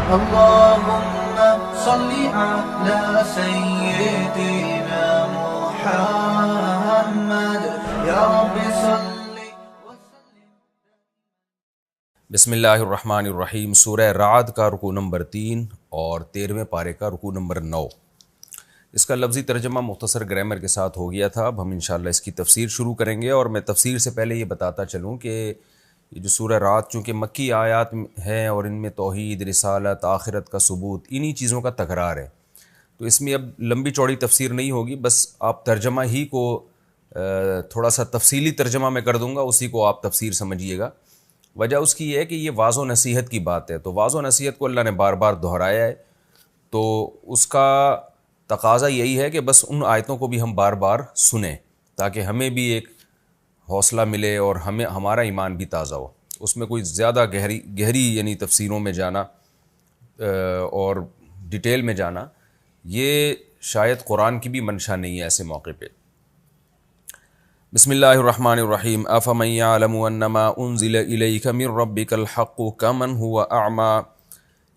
اللهم صل على سيدنا محمد یا رب صل وسلم. بسم اللہ الرحمن الرحیم. سورہ رعد کا رکوع نمبر 3 اور 13ویں پارے کا رکوع نمبر 9. اس کا لفظی ترجمہ مختصر گرامر کے ساتھ ہو گیا تھا. اب ہم انشاءاللہ اس کی تفسیر شروع کریں گے، اور میں تفسیر سے پہلے یہ بتاتا چلوں کہ یہ جو سورہ رعد چونکہ مکی آیات ہیں اور ان میں توحید، رسالت، آخرت کا ثبوت، انہی چیزوں کا تکرار ہے، تو اس میں اب لمبی چوڑی تفسیر نہیں ہوگی. بس آپ ترجمہ ہی کو تھوڑا سا تفصیلی ترجمہ میں کر دوں گا، اسی کو آپ تفسیر سمجھیے گا. وجہ اس کی یہ ہے کہ یہ واعظ و نصیحت کی بات ہے، تو واعظ و نصیحت کو اللہ نے بار بار دہرایا ہے، تو اس کا تقاضا یہی ہے کہ بس ان آیتوں کو بھی ہم بار بار سنیں تاکہ ہمیں بھی ایک حوصلہ ملے اور ہمارا ایمان بھی تازہ ہو. اس میں کوئی زیادہ گہری یعنی تفسیروں میں جانا اور ڈیٹیل میں جانا یہ شاید قرآن کی بھی منشا نہیں ہے ایسے موقع پہ. بسم اللہ الرحمن الرحیم. افمن یعلم انما انزل الیک من ربک الحق کمن هو اعمی.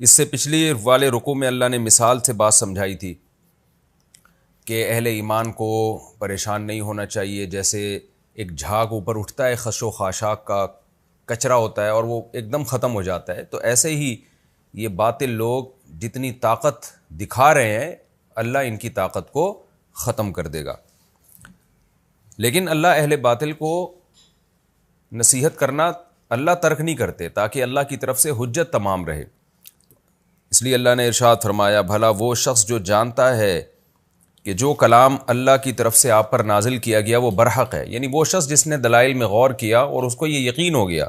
اس سے پچھلی والے رکوع میں اللہ نے مثال سے بات سمجھائی تھی کہ اہل ایمان کو پریشان نہیں ہونا چاہیے. جیسے ایک جھاگ اوپر اٹھتا ہے، خش و خاشاک کا کچرا ہوتا ہے اور وہ ایک دم ختم ہو جاتا ہے، تو ایسے ہی یہ باطل لوگ جتنی طاقت دکھا رہے ہیں اللہ ان کی طاقت کو ختم کر دے گا. لیکن اللہ اہل باطل کو نصیحت کرنا اللہ ترک نہیں کرتے تاکہ اللہ کی طرف سے حجت تمام رہے. اس لیے اللہ نے ارشاد فرمایا بھلا وہ شخص جو جانتا ہے کہ جو کلام اللہ کی طرف سے آپ پر نازل کیا گیا وہ برحق ہے، یعنی وہ شخص جس نے دلائل میں غور کیا اور اس کو یہ یقین ہو گیا،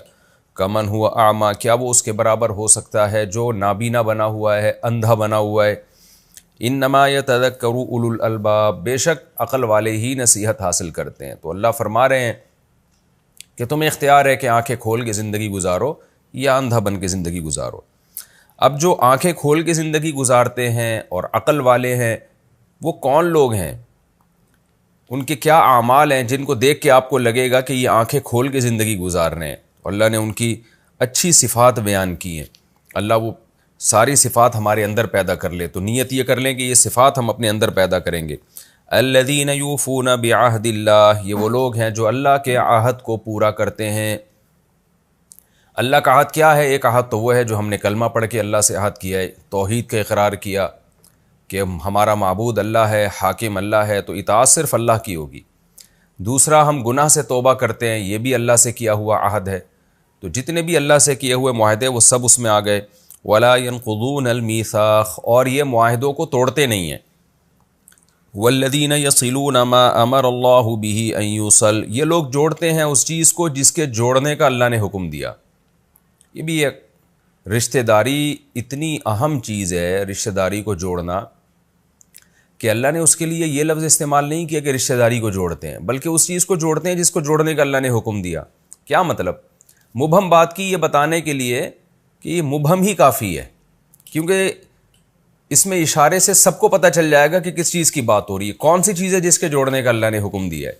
کمن ہوا اعمیٰ، کیا وہ اس کے برابر ہو سکتا ہے جو نابینا بنا ہوا ہے، اندھا بنا ہوا ہے. انما یتذکر اولو الالباب، بے شک عقل والے ہی نصیحت حاصل کرتے ہیں. تو اللہ فرما رہے ہیں کہ تمہیں اختیار ہے کہ آنکھیں کھول کے زندگی گزارو یا اندھا بن کے زندگی گزارو. اب جو آنکھیں کھول کے زندگی گزارتے ہیں اور عقل والے ہیں وہ کون لوگ ہیں، ان کے کیا اعمال ہیں جن کو دیکھ کے آپ کو لگے گا کہ یہ آنکھیں کھول کے زندگی گزار رہے ہیں. اور اللہ نے ان کی اچھی صفات بیان کی ہیں. اللہ وہ ساری صفات ہمارے اندر پیدا کر لے، تو نیت یہ کر لیں کہ یہ صفات ہم اپنے اندر پیدا کریں گے. الذین یوفون بعہد اللہ، یہ وہ لوگ ہیں جو اللہ کے عہد کو پورا کرتے ہیں. اللہ کا عہد کیا ہے؟ ایک عہد تو وہ ہے جو ہم نے کلمہ پڑھ کے اللہ سے عہد کیا ہے، توحید کا اقرار کیا کہ ہمارا معبود اللہ ہے، حاکم اللہ ہے، تو اطاعت صرف اللہ کی ہوگی. دوسرا ہم گناہ سے توبہ کرتے ہیں، یہ بھی اللہ سے کیا ہوا عہد ہے. تو جتنے بھی اللہ سے کیے ہوئے معاہدے وہ سب اس میں آ گئے. ولا ينقضون الميثاق، اور یہ معاہدوں کو توڑتے نہیں ہیں. والذین یصلون ما امر اللہ به ان یوصل، یہ لوگ جوڑتے ہیں اس چیز کو جس کے جوڑنے کا اللہ نے حکم دیا. یہ بھی ایک رشتہ داری اتنی اہم چیز ہے، رشتہ داری کو جوڑنا، کہ اللہ نے اس کے لیے یہ لفظ استعمال نہیں کیا کہ رشتہ داری کو جوڑتے ہیں، بلکہ اس چیز کو جوڑتے ہیں جس کو جوڑنے کا اللہ نے حکم دیا. کیا مطلب؟ مبہم بات کی یہ بتانے کے لیے کہ یہ مبہم ہی کافی ہے، کیونکہ اس میں اشارے سے سب کو پتہ چل جائے گا کہ کس چیز کی بات ہو رہی ہے، کون سی چیز ہے جس کے جوڑنے کا اللہ نے حکم دیا ہے.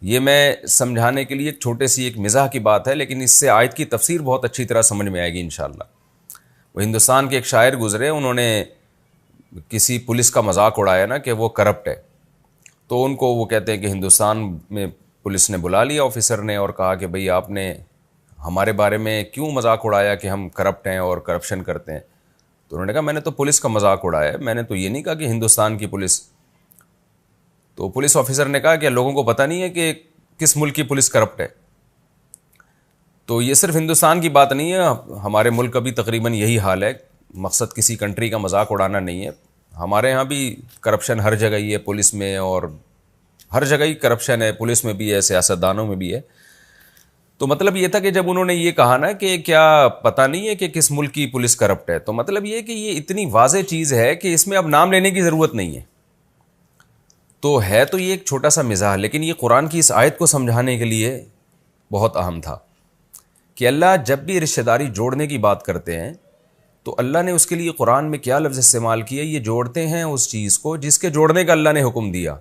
یہ میں سمجھانے کے لیے ایک چھوٹے سی ایک مزاح کی بات ہے، لیکن اس سے آیت کی تفسیر بہت اچھی طرح سمجھ میں آئے گی انشاءاللہ. وہ ہندوستان کے ایک شاعر گزرے، انہوں نے کسی پولیس کا مذاق اڑایا نا کہ وہ کرپٹ ہے، تو ان کو وہ کہتے ہیں کہ ہندوستان میں پولیس نے بلا لیا آفیسر نے اور کہا کہ بھئی آپ نے ہمارے بارے میں کیوں مذاق اڑایا کہ ہم کرپٹ ہیں اور کرپشن کرتے ہیں. تو انہوں نے کہا میں نے تو پولیس کا مذاق اڑایا ہے، میں نے تو یہ نہیں کہا کہ ہندوستان کی پولیس. تو پولیس آفیسر نے کہا کہ لوگوں کو پتہ نہیں ہے کہ کس ملک کی پولیس کرپٹ ہے. تو یہ صرف ہندوستان کی بات نہیں ہے، ہمارے ملک کا بھی تقریباً یہی حال ہے. مقصد کسی کنٹری کا مذاق اڑانا نہیں ہے، ہمارے ہاں بھی کرپشن ہر جگہ ہی ہے، پولیس میں اور ہر جگہ ہی کرپشن ہے، پولیس میں بھی ہے، سیاستدانوں میں بھی ہے. تو مطلب یہ تھا کہ جب انہوں نے یہ کہا نا کہ کیا پتہ نہیں ہے کہ کس ملک کی پولیس کرپٹ ہے، تو مطلب یہ کہ یہ اتنی واضح چیز ہے کہ اس میں اب نام لینے کی ضرورت نہیں ہے. تو ہے تو یہ ایک چھوٹا سا مزاح، لیکن یہ قرآن کی اس آیت کو سمجھانے کے لیے بہت اہم تھا کہ اللہ جب بھی رشتہ داری جوڑنے کی بات کرتے ہیں تو اللہ نے اس کے لیے قرآن میں کیا لفظ استعمال کیا، یہ جوڑتے ہیں اس چیز کو جس کے جوڑنے کا اللہ نے حکم دیا.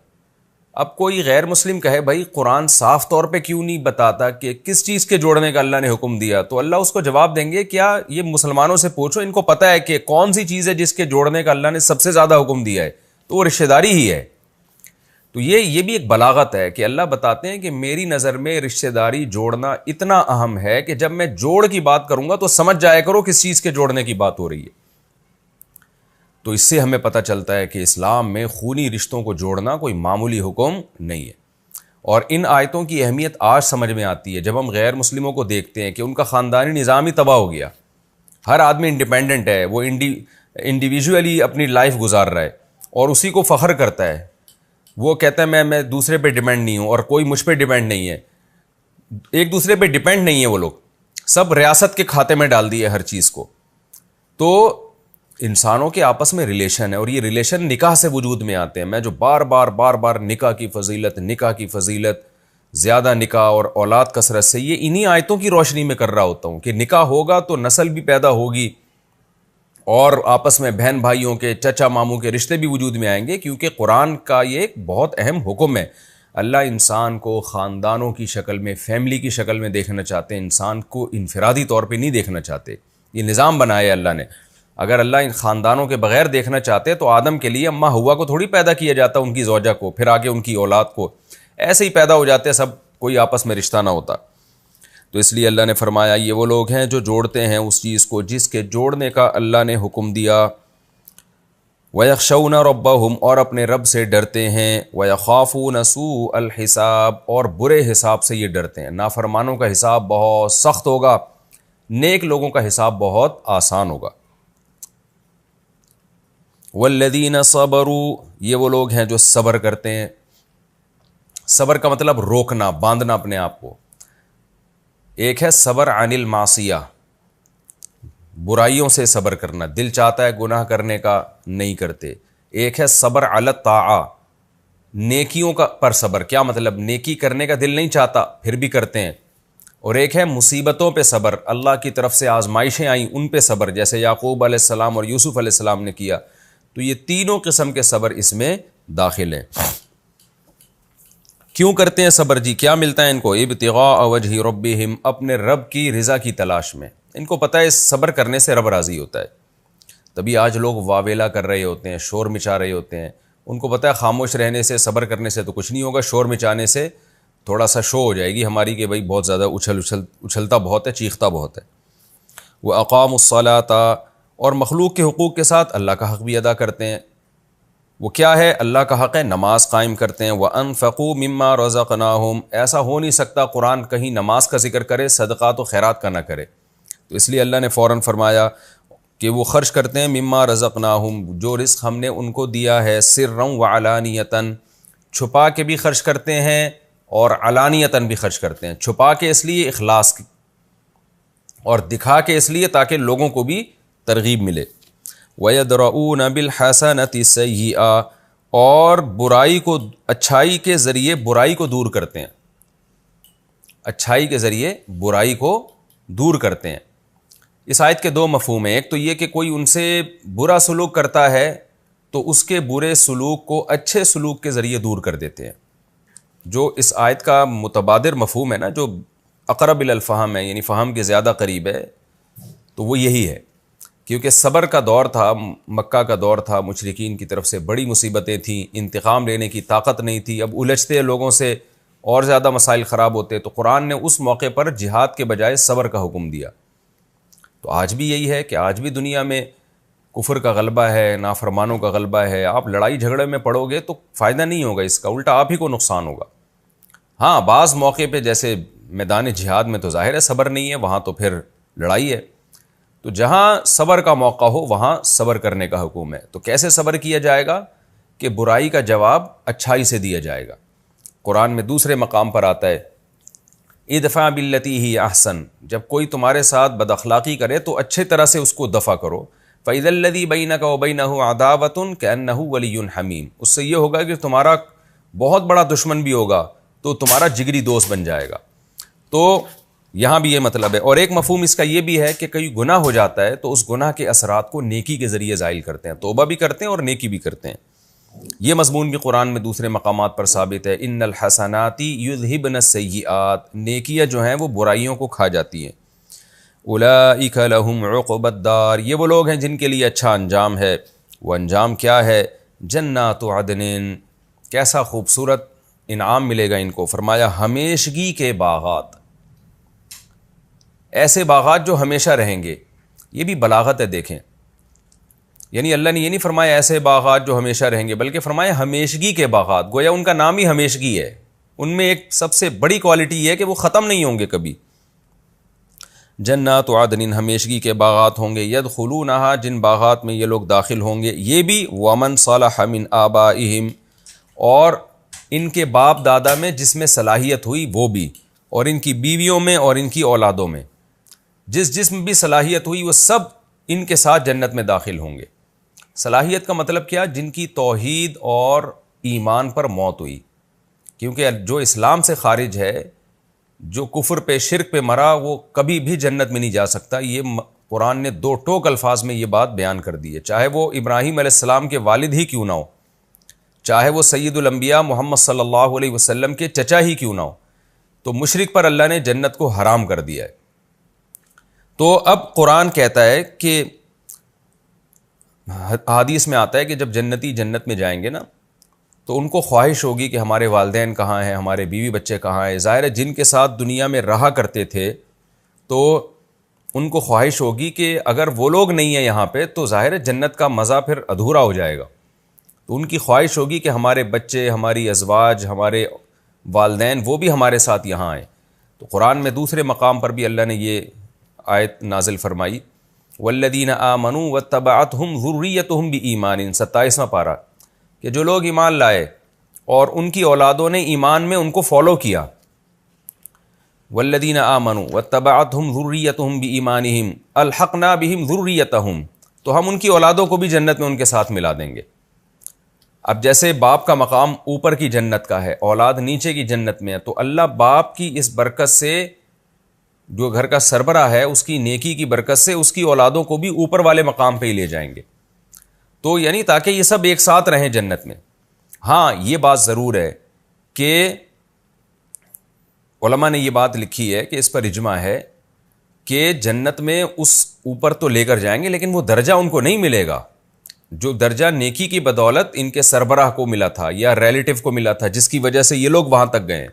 اب کوئی غیر مسلم کہے بھائی قرآن صاف طور پہ کیوں نہیں بتاتا کہ کس چیز کے جوڑنے کا اللہ نے حکم دیا، تو اللہ اس کو جواب دیں گے کیا یہ مسلمانوں سے پوچھو، ان کو پتہ ہے کہ کون سی چیز ہے جس کے جوڑنے کا اللہ نے سب سے زیادہ حکم دیا ہے، تو وہ رشتہ داری ہی ہے۔ تو یہ بھی ایک بلاغت ہے کہ اللہ بتاتے ہیں کہ میری نظر میں رشتہ داری جوڑنا اتنا اہم ہے کہ جب میں جوڑ کی بات کروں گا تو سمجھ جایا کرو کس چیز کے جوڑنے کی بات ہو رہی ہے۔ تو اس سے ہمیں پتہ چلتا ہے کہ اسلام میں خونی رشتوں کو جوڑنا کوئی معمولی حکم نہیں ہے، اور ان آیتوں کی اہمیت آج سمجھ میں آتی ہے جب ہم غیر مسلموں کو دیکھتے ہیں کہ ان کا خاندانی نظام ہی تباہ ہو گیا، ہر آدمی انڈیپینڈنٹ ہے، وہ انڈیویجولی اپنی لائف گزار رہا ہے اور اسی کو فخر کرتا ہے، وہ کہتا ہے میں دوسرے پہ ڈیپینڈ نہیں ہوں اور کوئی مجھ پہ ڈیپینڈ نہیں ہے، ایک دوسرے پہ ڈیپینڈ نہیں ہے، وہ لوگ سب ریاست کے کھاتے میں ڈال دیے ہر چیز کو۔ تو انسانوں کے آپس میں ریلیشن ہے، اور یہ ریلیشن نکاح سے وجود میں آتے ہیں۔ میں جو بار بار نکاح کی فضیلت زیادہ نکاح اور اولاد کثرت سے، یہ انہی آیتوں کی روشنی میں کر رہا ہوتا ہوں کہ نکاح ہوگا تو نسل بھی پیدا ہوگی اور آپس میں بہن بھائیوں کے چچا ماموں کے رشتے بھی وجود میں آئیں گے، کیونکہ قرآن کا یہ ایک بہت اہم حکم ہے۔ اللہ انسان کو خاندانوں کی شکل میں، فیملی کی شکل میں دیکھنا چاہتے ہیں، انسان کو انفرادی طور پہ نہیں دیکھنا چاہتے۔ یہ نظام بنایا ہے اللہ نے۔ اگر اللہ ان خاندانوں کے بغیر دیکھنا چاہتے تو آدم کے لیے اماں حوا کو تھوڑی پیدا کیا جاتا، ان کی زوجہ کو، پھر آگے ان کی اولاد کو، ایسے ہی پیدا ہو جاتے، سب کوئی آپس میں رشتہ نہ ہوتا۔ تو اس لیے اللہ نے فرمایا یہ وہ لوگ ہیں جو جوڑتے ہیں اس چیز کو جس کے جوڑنے کا اللہ نے حکم دیا۔ وَيَخْشَوْنَ رَبَّهُمْ، اور اپنے رب سے ڈرتے ہیں، وَيَخَافُونَ سُوءَ الْحِسَابِ، اور برے حساب سے یہ ڈرتے ہیں۔ نافرمانوں کا حساب بہت سخت ہوگا، نیک لوگوں کا حساب بہت آسان ہوگا۔ وَالَّذِينَ صَبَرُوا، یہ وہ لوگ ہیں جو صبر کرتے ہیں۔ صبر کا مطلب روکنا، باندھنا اپنے آپ کو۔ ایک ہے صبر عن المعصیہ، برائیوں سے صبر کرنا، دل چاہتا ہے گناہ کرنے کا نہیں کرتے۔ ایک ہے صبر علی الطاعہ، نیکیوں کا پر صبر، کیا مطلب نیکی کرنے کا دل نہیں چاہتا پھر بھی کرتے ہیں۔ اور ایک ہے مصیبتوں پہ صبر، اللہ کی طرف سے آزمائشیں آئیں ان پہ صبر، جیسے یعقوب علیہ السلام اور یوسف علیہ السلام نے کیا۔ تو یہ تینوں قسم کے صبر اس میں داخل ہیں۔ کیوں کرتے ہیں صبر جی؟ کیا ملتا ہے ان کو؟ ابتغاء وجہ ربہم، اپنے رب کی رضا کی تلاش میں۔ ان کو پتہ ہے صبر کرنے سے رب راضی ہوتا ہے، تبھی آج لوگ واویلا کر رہے ہوتے ہیں، شور مچا رہے ہوتے ہیں۔ ان کو پتہ ہے خاموش رہنے سے، صبر کرنے سے تو کچھ نہیں ہوگا، شور مچانے سے تھوڑا سا شو ہو جائے گی ہماری کہ بھائی بہت زیادہ اچھلتا بہت ہے، چیختا بہت ہے۔ وَأَقَامُوا الصَّلَاةَ، اور مخلوق کے حقوق کے ساتھ اللہ کا حق بھی ادا کرتے ہیں۔ وہ کیا ہے؟ اللہ کا حق ہے، نماز قائم کرتے ہیں۔ وَأَنفَقُوا مِمَّا رَزَقْنَاهُمْ، ایسا ہو نہیں سکتا قرآن کہیں نماز کا ذکر کرے صدقات و خیرات کا نہ کرے، تو اس لیے اللہ نے فوراً فرمایا کہ وہ خرچ کرتے ہیں مما رزقناہم، جو رزق ہم نے ان کو دیا ہے، سرًا وعلانیتاً، چھپا کے بھی خرچ کرتے ہیں اور علانیتاً بھی خرچ کرتے ہیں۔ چھپا کے اس لیے اخلاص کی، اور دکھا کے اس لیے تاکہ لوگوں کو بھی ترغیب ملے۔ وَيَدْرَؤُونَ بِالْحَسَنَةِ السَّيِّئَةَ، اور برائی کو، اچھائی کے ذریعے برائی کو دور کرتے ہیں، اچھائی کے ذریعے برائی کو دور کرتے ہیں۔ اس آیت کے دو مفہوم ہیں، ایک تو یہ کہ کوئی ان سے برا سلوک کرتا ہے تو اس کے برے سلوک کو اچھے سلوک کے ذریعے دور کر دیتے ہیں۔ جو اس آیت کا متبادر مفہوم ہے نا، جو اقرب الی الفہم ہے، یعنی فہم کے زیادہ قریب ہے، تو وہ یہی ہے، کیونکہ صبر کا دور تھا، مکہ کا دور تھا، مشرکین کی طرف سے بڑی مصیبتیں تھیں، انتقام لینے کی طاقت نہیں تھی، اب الجھتے لوگوں سے اور زیادہ مسائل خراب ہوتے، تو قرآن نے اس موقع پر جہاد کے بجائے صبر کا حکم دیا۔ تو آج بھی یہی ہے کہ آج بھی دنیا میں کفر کا غلبہ ہے، نافرمانوں کا غلبہ ہے۔ آپ لڑائی جھگڑے میں پڑو گے تو فائدہ نہیں ہوگا اس کا، الٹا آپ ہی کو نقصان ہوگا۔ ہاں، بعض موقع پہ جیسے میدان جہاد میں تو ظاہر ہے صبر نہیں ہے، وہاں تو پھر لڑائی ہے۔ تو جہاں صبر کا موقع ہو وہاں صبر کرنے کا حکم ہے۔ تو کیسے صبر کیا جائے گا؟ کہ برائی کا جواب اچھائی سے دیا جائے گا۔ قرآن میں دوسرے مقام پر آتا ہے ادفع باللتی ہی احسن، جب کوئی تمہارے ساتھ بد اخلاقی کرے تو اچھے طرح سے اس کو دفع کرو۔ فَإِذَا الَّذِي بَيْنَكَ وَبَيْنَهُ عَدَاوَةٌ كَأَنَّهُ وَلِيٌّ حَمِيمٌ، اس سے یہ ہوگا کہ تمہارا بہت بڑا دشمن بھی ہوگا تو تمہارا جگری دوست بن جائے گا۔ تو یہاں بھی یہ مطلب ہے۔ اور ایک مفہوم اس کا یہ بھی ہے کہ کوئی گناہ ہو جاتا ہے تو اس گناہ کے اثرات کو نیکی کے ذریعے زائل کرتے ہیں، توبہ بھی کرتے ہیں اور نیکی بھی کرتے ہیں۔ یہ مضمون بھی قرآن میں دوسرے مقامات پر ثابت ہے، ان الحسنات یذہبن السیئات، نیکیاں جو ہیں وہ برائیوں کو کھا جاتی ہیں، اولئک لہم عقبی الدار، یہ وہ لوگ ہیں جن کے لیے اچھا انجام ہے۔ وہ انجام کیا ہے؟ جنات عدن، کیسا خوبصورت انعام ملے گا ان کو، فرمایا ہمیشگی کے باغات، ایسے باغات جو ہمیشہ رہیں گے۔ یہ بھی بلاغت ہے، دیکھیں، یعنی اللہ نے یہ نہیں فرمایا ایسے باغات جو ہمیشہ رہیں گے، بلکہ فرمایا ہمیشگی کے باغات، گویا ان کا نام ہی ہمیشگی ہے۔ ان میں ایک سب سے بڑی کوالٹی یہ ہے کہ وہ ختم نہیں ہوں گے کبھی۔ جنات عدن، ہمیشگی کے باغات ہوں گے، یدخلونہا، جن باغات میں یہ لوگ داخل ہوں گے، یہ بھی ومن صلح من آبائہم، اور ان کے باپ دادا میں جس میں صلاحیت ہوئی وہ بھی، اور ان کی بیویوں میں اور ان کی اولادوں میں جس میں بھی صلاحیت ہوئی وہ سب ان کے ساتھ جنت میں داخل ہوں گے۔ صلاحیت کا مطلب کیا؟ جن کی توحید اور ایمان پر موت ہوئی، کیونکہ جو اسلام سے خارج ہے، جو کفر پہ شرک پہ مرا، وہ کبھی بھی جنت میں نہیں جا سکتا۔ یہ قرآن نے دو ٹوک الفاظ میں یہ بات بیان کر دی ہے، چاہے وہ ابراہیم علیہ السلام کے والد ہی کیوں نہ ہو، چاہے وہ سید الانبیاء محمد صلی اللہ علیہ وسلم کے چچا ہی کیوں نہ ہو، تو مشرک پر اللہ نے جنت کو حرام کر دیا ہے۔ تو اب قرآن کہتا ہے کہ حدیث میں آتا ہے کہ جب جنتی جنت میں جائیں گے نا تو ان کو خواہش ہوگی کہ ہمارے والدین کہاں ہیں، ہمارے بیوی بچے کہاں ہیں۔ ظاہر ہے جن کے ساتھ دنیا میں رہا کرتے تھے تو ان کو خواہش ہوگی کہ اگر وہ لوگ نہیں ہیں یہاں پہ تو ظاہر ہے جنت کا مزہ پھر ادھورا ہو جائے گا۔ تو ان کی خواہش ہوگی کہ ہمارے بچے، ہماری ازواج، ہمارے والدین وہ بھی ہمارے ساتھ یہاں آئیں۔ تو قرآن میں دوسرے مقام پر بھی اللہ نے یہ آیت نازل فرمائی، والذین آمنوا واتبعتہم ذریتہم بایمان، 27واں پارہ، کہ جو لوگ ایمان لائے اور ان کی اولادوں نے ایمان میں ان کو فالو کیا، والذین آمنوا واتبعتہم ذریتہم بایمانہم الحقنا بہم ذریتہم، تو ہم ان کی اولادوں کو بھی جنت میں ان کے ساتھ ملا دیں گے۔ اب جیسے باپ کا مقام اوپر کی جنت کا ہے، اولاد نیچے کی جنت میں ہے، تو اللہ باپ کی اس برکت سے، جو گھر کا سربراہ ہے اس کی نیکی کی برکت سے، اس کی اولادوں کو بھی اوپر والے مقام پہ ہی لے جائیں گے۔ تو یعنی تاکہ یہ سب ایک ساتھ رہیں جنت میں۔ ہاں یہ بات ضرور ہے کہ علماء نے یہ بات لکھی ہے کہ اس پر اجماع ہے کہ جنت میں اس اوپر تو لے کر جائیں گے، لیکن وہ درجہ ان کو نہیں ملے گا جو درجہ نیکی کی بدولت ان کے سربراہ کو ملا تھا یا ریلیٹو کو ملا تھا، جس کی وجہ سے یہ لوگ وہاں تک گئے،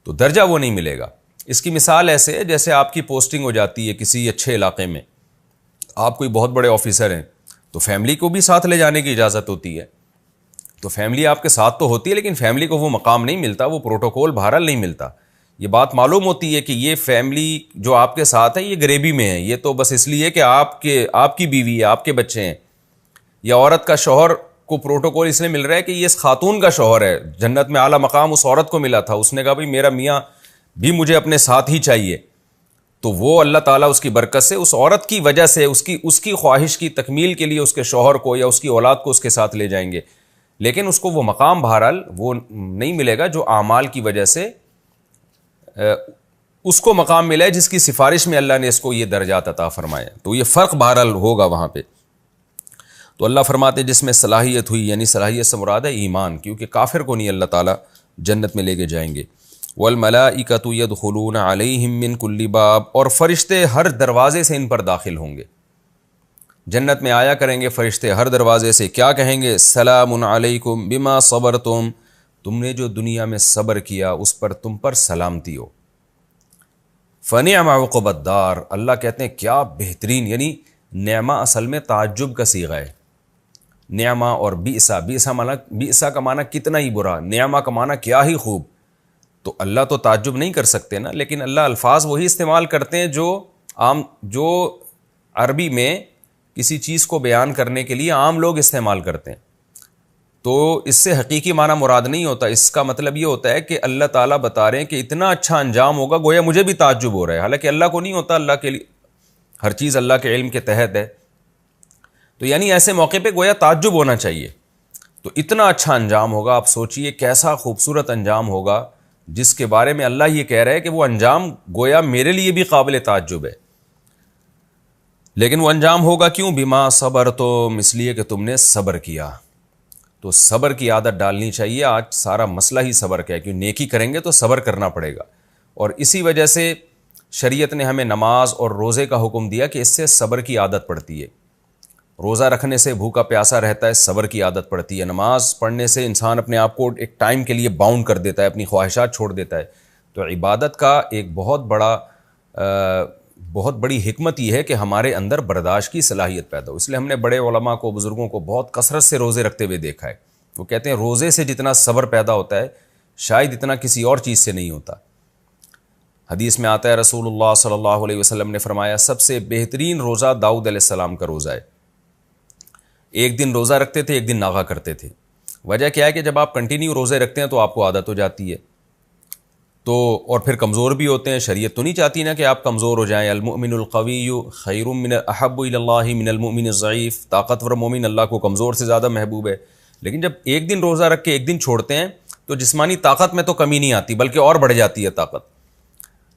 تو درجہ وہ نہیں ملے گا۔ اس کی مثال ایسے ہے جیسے آپ کی پوسٹنگ ہو جاتی ہے کسی اچھے علاقے میں، آپ کوئی بہت بڑے آفیسر ہیں تو فیملی کو بھی ساتھ لے جانے کی اجازت ہوتی ہے، تو فیملی آپ کے ساتھ تو ہوتی ہے لیکن فیملی کو وہ مقام نہیں ملتا، وہ پروٹوکول بہرحال نہیں ملتا۔ یہ بات معلوم ہوتی ہے کہ یہ فیملی جو آپ کے ساتھ ہے یہ غریبی میں ہے، یہ تو بس اس لیے کہ آپ کی بیوی ہے، آپ کے بچے ہیں، یا عورت کا شوہر کو پروٹوکول اس لیے مل رہا ہے کہ یہ اس خاتون کا شوہر ہے، جنت میں اعلیٰ مقام اس عورت کو ملا تھا، اس نے کہا بھائی میرا میاں بھی مجھے اپنے ساتھ ہی چاہیے، تو وہ اللہ تعالیٰ اس کی برکت سے، اس عورت کی وجہ سے، اس کی خواہش کی تکمیل کے لیے اس کے شوہر کو یا اس کی اولاد کو اس کے ساتھ لے جائیں گے، لیکن اس کو وہ مقام بہرحال وہ نہیں ملے گا جو اعمال کی وجہ سے اس کو مقام ملا ہے، جس کی سفارش میں اللہ نے اس کو یہ درجات عطا فرمایا۔ تو یہ فرق بہرحال ہوگا وہاں پہ۔ تو اللہ فرماتے جس میں صلاحیت ہوئی، یعنی صلاحیت سے مراد ہے ایمان، کیونکہ کافر کو نہیں اللہ تعالیٰ جنت میں لے کے جائیں گے۔ والملائکۃ یدخلون علیہم من کل باب، اور فرشتے ہر دروازے سے ان پر داخل ہوں گے، جنت میں آیا کریں گے فرشتے ہر دروازے سے، کیا کہیں گے؟ سلام علیکم بما صبرتم، تم نے جو دنیا میں صبر کیا اس پر تم پر سلامتی ہو۔ فنعم عقبی الدار، اللہ کہتے ہیں کیا بہترین، یعنی نعمہ اصل میں تعجب کا صیغہ ہے، نعمہ اور بئسا کا معنی کتنا ہی برا، نعمہ کا معنی کیا ہی خوب۔ تو اللہ تو تعجب نہیں کر سکتے نا، لیکن اللہ الفاظ وہی استعمال کرتے ہیں جو عربی میں کسی چیز کو بیان کرنے کے لیے عام لوگ استعمال کرتے ہیں، تو اس سے حقیقی معنی مراد نہیں ہوتا۔ اس کا مطلب یہ ہوتا ہے کہ اللہ تعالیٰ بتا رہے ہیں کہ اتنا اچھا انجام ہوگا، گویا مجھے بھی تعجب ہو رہا ہے، حالانکہ اللہ کو نہیں ہوتا، اللہ کے لیے ہر چیز اللہ کے علم کے تحت ہے، تو یعنی ایسے موقع پہ گویا تعجب ہونا چاہیے۔ تو اتنا اچھا انجام ہوگا، آپ سوچئے کیسا خوبصورت انجام ہوگا جس کے بارے میں اللہ یہ کہہ رہا ہے کہ وہ انجام گویا میرے لیے بھی قابل تعجب ہے، لیکن وہ انجام ہوگا کیوں؟ بما صبرتم، اس لیے کہ تم نے صبر کیا۔ تو صبر کی عادت ڈالنی چاہیے. آج سارا مسئلہ ہی صبر کا ہے، کیوں نیکی کریں گے تو صبر کرنا پڑے گا، اور اسی وجہ سے شریعت نے ہمیں نماز اور روزے کا حکم دیا کہ اس سے صبر کی عادت پڑتی ہے. روزہ رکھنے سے بھوکا پیاسا رہتا ہے، صبر کی عادت پڑتی ہے. نماز پڑھنے سے انسان اپنے آپ کو ایک ٹائم کے لیے باؤنڈ کر دیتا ہے، اپنی خواہشات چھوڑ دیتا ہے. تو عبادت کا ایک بہت بڑی حکمت یہ ہے کہ ہمارے اندر برداشت کی صلاحیت پیدا ہو. اس لیے ہم نے بڑے علماء کو، بزرگوں کو بہت کثرت سے روزے رکھتے ہوئے دیکھا ہے. وہ کہتے ہیں روزے سے جتنا صبر پیدا ہوتا ہے شاید اتنا کسی اور چیز سے نہیں ہوتا. حدیث میں آتا ہے رسول اللہ صلی اللہ علیہ وسلم نے فرمایا سب سے بہترین روزہ داؤد علیہ السلام کا روزہ ہے. ایک دن روزہ رکھتے تھے، ایک دن ناغا کرتے تھے. وجہ کیا ہے کہ جب آپ کنٹینیو روزے رکھتے ہیں تو آپ کو عادت ہو جاتی ہے، تو اور پھر کمزور بھی ہوتے ہیں. شریعت تو نہیں چاہتی نا کہ آپ کمزور ہو جائیں. المؤمن القوی خیر من احب الی اللہ من المؤمن الضعیف. طاقتور مومن اللہ کو کمزور سے زیادہ محبوب ہے. لیکن جب ایک دن روزہ رکھ کے ایک دن چھوڑتے ہیں تو جسمانی طاقت میں تو کمی نہیں آتی بلکہ اور بڑھ جاتی ہے طاقت،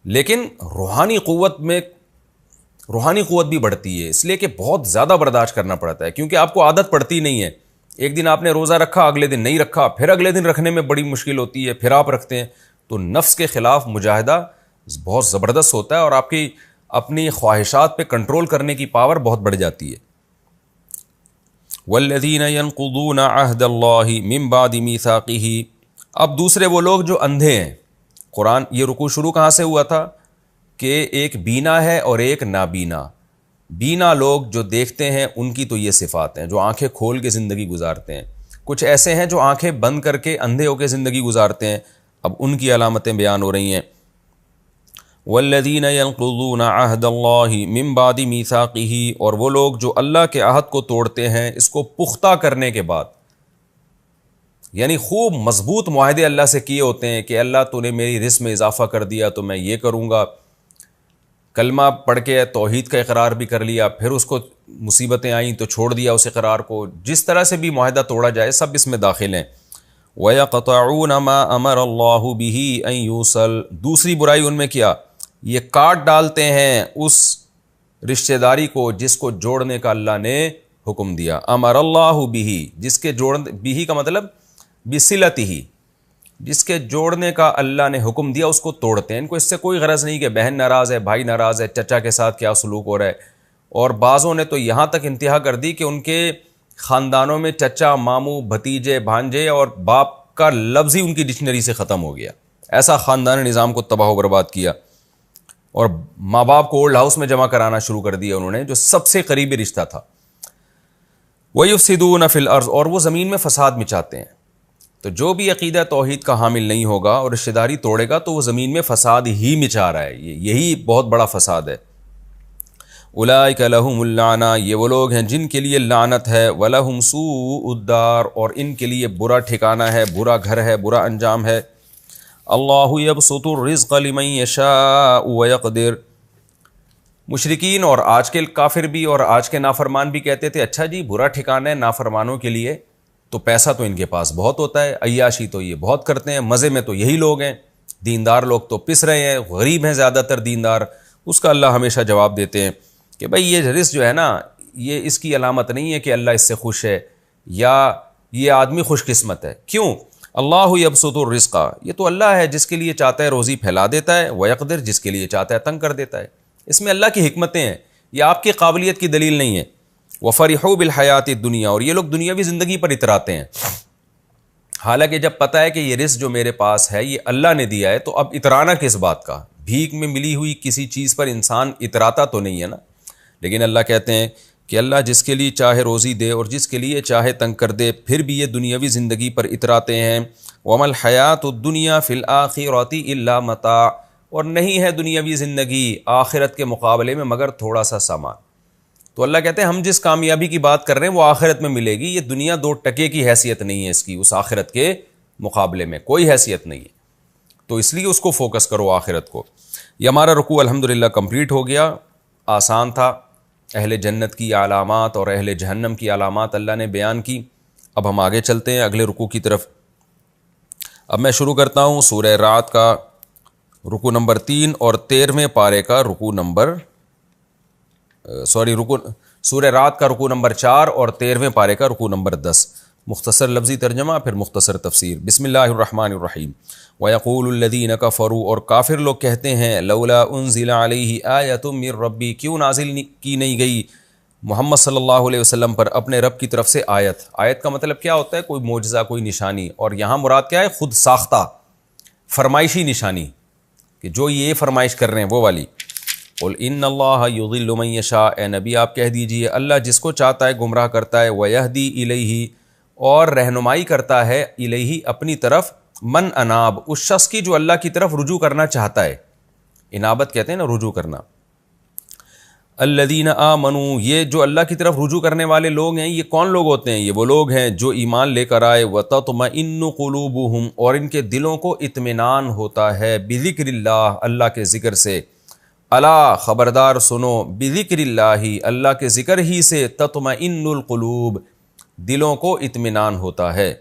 لیکن روحانی قوت بھی بڑھتی ہے. اس لیے کہ بہت زیادہ برداشت کرنا پڑتا ہے، کیونکہ آپ کو عادت پڑتی نہیں ہے. ایک دن آپ نے روزہ رکھا، اگلے دن نہیں رکھا، پھر اگلے دن رکھنے میں بڑی مشکل ہوتی ہے، پھر آپ رکھتے ہیں. تو نفس کے خلاف مجاہدہ بہت زبردست ہوتا ہے، اور آپ کی اپنی خواہشات پہ کنٹرول کرنے کی پاور بہت بڑھ جاتی ہے. والذین ینقضون عہد اللہ من بعد میثاقہ. اب دوسرے وہ لوگ جو اندھے ہیں. قرآن یہ رکوع شروع کہاں سے ہوا تھا کہ ایک بینا ہے اور ایک نابینا. بینا لوگ جو دیکھتے ہیں ان کی تو یہ صفات ہیں، جو آنکھیں کھول کے زندگی گزارتے ہیں. کچھ ایسے ہیں جو آنکھیں بند کر کے اندھے ہو کے زندگی گزارتے ہیں. اب ان کی علامتیں بیان ہو رہی ہیں. والذین ینقضون عہد اللہ من بعد میثاقہ. اور وہ لوگ جو اللہ کے عہد کو توڑتے ہیں اس کو پختہ کرنے کے بعد، یعنی خوب مضبوط معاہدے اللہ سے کیے ہوتے ہیں کہ اللہ تو نے میری رزق میں اضافہ کر دیا تو میں یہ کروں گا. کلمہ پڑھ کے توحید کا اقرار بھی کر لیا، پھر اس کو مصیبتیں آئیں تو چھوڑ دیا اس اقرار کو. جس طرح سے بھی معاہدہ توڑا جائے سب اس میں داخل ہیں. وَيَقْطَعُونَ مَا أَمَرَ اللَّهُ بِهِ أَن يُوصَلَ. دوسری برائی ان میں کیا، یہ کاٹ ڈالتے ہیں اس رشتہ داری کو جس کو جوڑنے کا اللہ نے حکم دیا. امر اللہ بہ، جس کے بہ کا مطلب بصلتہ، جس کے جوڑنے کا اللہ نے حکم دیا اس کو توڑتے ہیں. ان کو اس سے کوئی غرض نہیں کہ بہن ناراض ہے، بھائی ناراض ہے، چچا کے ساتھ کیا سلوک ہو رہا ہے. اور بعضوں نے تو یہاں تک انتہا کر دی کہ ان کے خاندانوں میں چچا، ماموں، بھتیجے، بھانجے اور باپ کا لفظ ہی ان کی ڈکشنری سے ختم ہو گیا. ایسا خاندان نظام کو تباہ و برباد کیا، اور ماں باپ کو اولڈ ہاؤس میں جمع کرانا شروع کر دیا انہوں نے، جو سب سے قریبی رشتہ تھا. وَيُفْسِدُونَ فِي الْأَرْضِ. اور وہ زمین میں فساد مچاتے ہیں. تو جو بھی عقیدہ توحید کا حامل نہیں ہوگا اور رشتہ داری توڑے گا تو وہ زمین میں فساد ہی مچا رہا ہے. یہی بہت بڑا فساد ہے. اولئک لہم اللعنہ. یہ وہ لوگ ہیں جن کے لیے لعنت ہے. ولہم سوء الدار. اور ان کے لیے برا ٹھکانہ ہے، برا گھر ہے، برا انجام ہے. اللہ یبسط الرزق لمن یشاء ویقدر. مشرکین اور آج کے کافر بھی اور آج کے نافرمان بھی کہتے تھے اچھا جی برا ٹھکانہ ہے نافرمانوں کے لیے، تو پیسہ تو ان کے پاس بہت ہوتا ہے، عیاشی تو یہ بہت کرتے ہیں، مزے میں تو یہی لوگ ہیں، دیندار لوگ تو پس رہے ہیں، غریب ہیں زیادہ تر دیندار. اس کا اللہ ہمیشہ جواب دیتے ہیں کہ بھائی یہ رزق جو ہے نا، یہ اس کی علامت نہیں ہے کہ اللہ اس سے خوش ہے یا یہ آدمی خوش قسمت ہے. کیوں؟ اللہ یبسط الرزق. یہ تو اللہ ہے جس کے لیے چاہتا ہے روزی پھیلا دیتا ہے، ویقدر جس کے لیے چاہتا ہے تنگ کر دیتا ہے. اس میں اللہ کی حکمتیں ہیں، یہ آپ کی قابلیت کی دلیل نہیں ہے. وفرحوا بالحیات الدنیا. اور یہ لوگ دنیاوی زندگی پر اتراتے ہیں، حالانکہ جب پتہ ہے کہ یہ رزق جو میرے پاس ہے یہ اللہ نے دیا ہے تو اب اترانا کس بات کا. بھیک میں ملی ہوئی کسی چیز پر انسان اتراتا تو نہیں ہے نا. لیکن اللہ کہتے ہیں کہ اللہ جس کے لیے چاہے روزی دے اور جس کے لیے چاہے تنگ کر دے، پھر بھی یہ دنیاوی زندگی پر اتراتے ہیں. وَمَا الْحَيَاةُ الدُّنْيَا فِي الْآخِرَةِ إِلَّا مَتَاعٌ. اور نہیں ہے دنیاوی زندگی آخرت کے مقابلے میں مگر تھوڑا سا سامان. تو اللہ کہتے ہیں ہم جس کامیابی کی بات کر رہے ہیں وہ آخرت میں ملے گی. یہ دنیا 2 ٹکے کی حیثیت نہیں ہے اس کی، اس آخرت کے مقابلے میں کوئی حیثیت نہیں ہے. تو اس لیے اس کو فوکس کرو آخرت کو. یہ ہمارا رکوع الحمدللہ کمپلیٹ ہو گیا. آسان تھا. اہل جنت کی علامات اور اہل جہنم کی علامات اللہ نے بیان کی. اب ہم آگے چلتے ہیں اگلے رکوع کی طرف. اب میں شروع کرتا ہوں سورہ رعد کا رکوع نمبر 3 اور 13ویں پارے کا رکوع نمبر سورہ رعد کا رکوع نمبر 4 اور 13ویں پارے کا رکوع نمبر 10. مختصر لفظی ترجمہ پھر مختصر تفسیر۔ بسم اللہ الرحمن الرحیم۔ وَيَقُولُ الَّذِينَ كَفَرُوا، اور کافر لوگ کہتے ہیں، لولا انزل علیہ آیۃ من ربی، کیوں نازل کی نہیں گئی محمد صلی اللہ علیہ وسلم پر اپنے رب کی طرف سے آیت۔ آیت کا مطلب کیا ہوتا ہے؟ کوئی معجزہ، کوئی نشانی، اور یہاں مراد کیا ہے؟ خود ساختہ فرمائشی نشانی، کہ جو یہ فرمائش کر رہے ہیں وہ والی۔ قل ان اللہ یضل من یشاء، اے نبی آپ کہہ دیجئے اللہ جس کو چاہتا ہے گمراہ کرتا ہے، ویہدی الیہ، اور رہنمائی کرتا ہے، الیہ اپنی طرف، من اناب، اس شخص کی جو اللہ کی طرف رجوع کرنا چاہتا ہے۔ انابت کہتے ہیں نا، رجوع کرنا۔ الذین آمنوا، یہ جو اللہ کی طرف رجوع کرنے والے لوگ ہیں، یہ کون لوگ ہوتے ہیں؟ یہ وہ لوگ ہیں جو ایمان لے کر آئے، وتطمئن قلوبہم، اور ان کے دلوں کو اطمینان ہوتا ہے، بذکر اللہ، اللہ کے ذکر سے۔ الا، خبردار سنو، بذکر اللہ، اللہ کے ذکر ہی سے تطمئن القلوب، دلوں کو اطمینان ہوتا ہے۔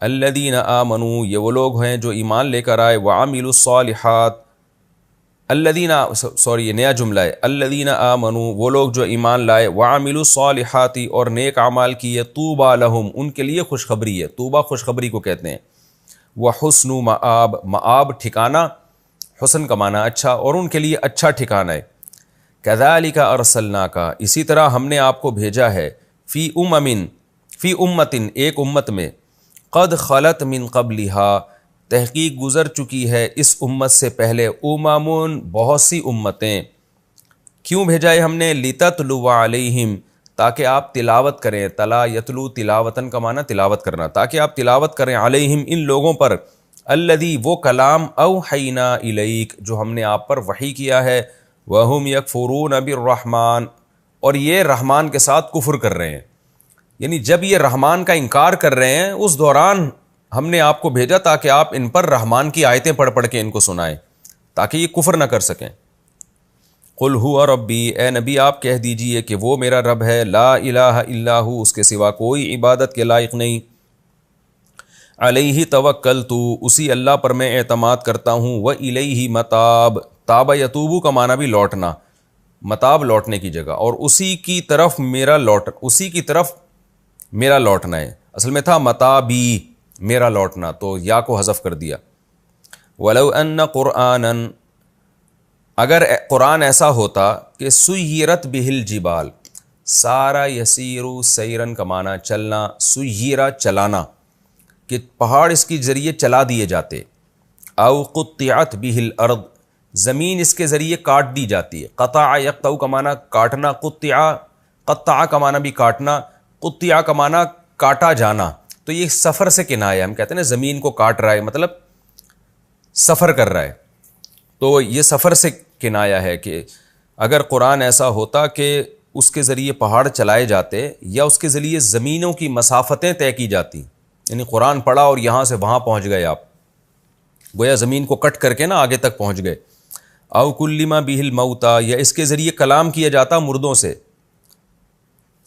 الذین آمنوا، یہ وہ لوگ ہیں جو ایمان لے کر آئے، وعملوا الصالحات، الذین، سوری یہ نیا جملہ ہے، الذین آمنوا، وہ لوگ جو ایمان لائے، وعملوا الصالحات، اور نیک اعمال کیے، طوبی لہم، ان کے لیے خوشخبری ہے، طوبہ خوشخبری کو کہتے ہیں، وحسن مآب، مآب ٹھکانہ، حسن کا معنی اچھا، اور ان کے لیے اچھا ٹھکانہ ہے۔ کذالک ارسلناک، اسی طرح ہم نے آپ کو بھیجا ہے، فی امت، ایک امت میں، قد خلت من قبلہا، تحقیق گزر چکی ہے اس امت سے پہلے، امم، بہت سی امتیں۔ کیوں بھیجا ہے ہم نے؟ لتتلو علیہم، تاکہ آپ تلاوت کریں، تلا یتلو تلاوتن کا معنی تلاوت کرنا، تاکہ آپ تلاوت کریں، علیہم ان لوگوں پر، الذی وہ کلام، اوحینا الیک، جو ہم نے آپ پر وحی کیا ہے، وہم یکفرون بالرحمن، اور یہ رحمان کے ساتھ کفر کر رہے ہیں، یعنی جب یہ رحمان کا انکار کر رہے ہیں اس دوران ہم نے آپ کو بھیجا تاکہ آپ ان پر رحمان کی آیتیں پڑھ پڑھ کے ان کو سنائیں، تاکہ یہ کفر نہ کر سکیں۔ قل هو ربی، اے نبی آپ کہہ دیجئے کہ وہ میرا رب ہے، لا الہ الا ہو، اس کے سوا کوئی عبادت کے لائق نہیں، علیہ توکلت، اسی اللہ پر میں اعتماد کرتا ہوں، والیہ متاب، تاب یتوبو کا معنی بھی لوٹنا، متاب لوٹنے کی جگہ، اور اسی کی طرف میرا لوٹنا ہے، اصل میں تھا متابی، میرا لوٹنا، تو یا کو حذف کر دیا۔ ولو ان قرآنا، اگر قرآن ایسا ہوتا کہ سیرت بہ الجبال، سارا یسیر سیرن کا معنی چلنا، سیرا چلانا، کہ پہاڑ اس کے ذریعے چلا دیے جاتے، او قطعت بہ الارض، زمین اس کے ذریعے کاٹ دی جاتی ہے، قطع یقطع کا معنی کاٹنا، قطع کا معنی بھی کاٹنا، قطع کا معنی کاٹا جانا، تو یہ سفر سے کنایہ، ہم کہتے ہیں نا زمین کو کاٹ رہا ہے، مطلب سفر کر رہا ہے، تو یہ سفر سے کنایہ ہے کہ اگر قرآن ایسا ہوتا کہ اس کے ذریعے پہاڑ چلائے جاتے، یا اس کے ذریعے زمینوں کی مسافتیں طے کی جاتی، یعنی قرآن پڑھا اور یہاں سے وہاں پہنچ گئے آپ، گویا زمین کو کٹ کر کے نا آگے تک پہنچ گئے، او کلم بہ الموتى، یا اس کے ذریعے کلام کیا جاتا مردوں سے،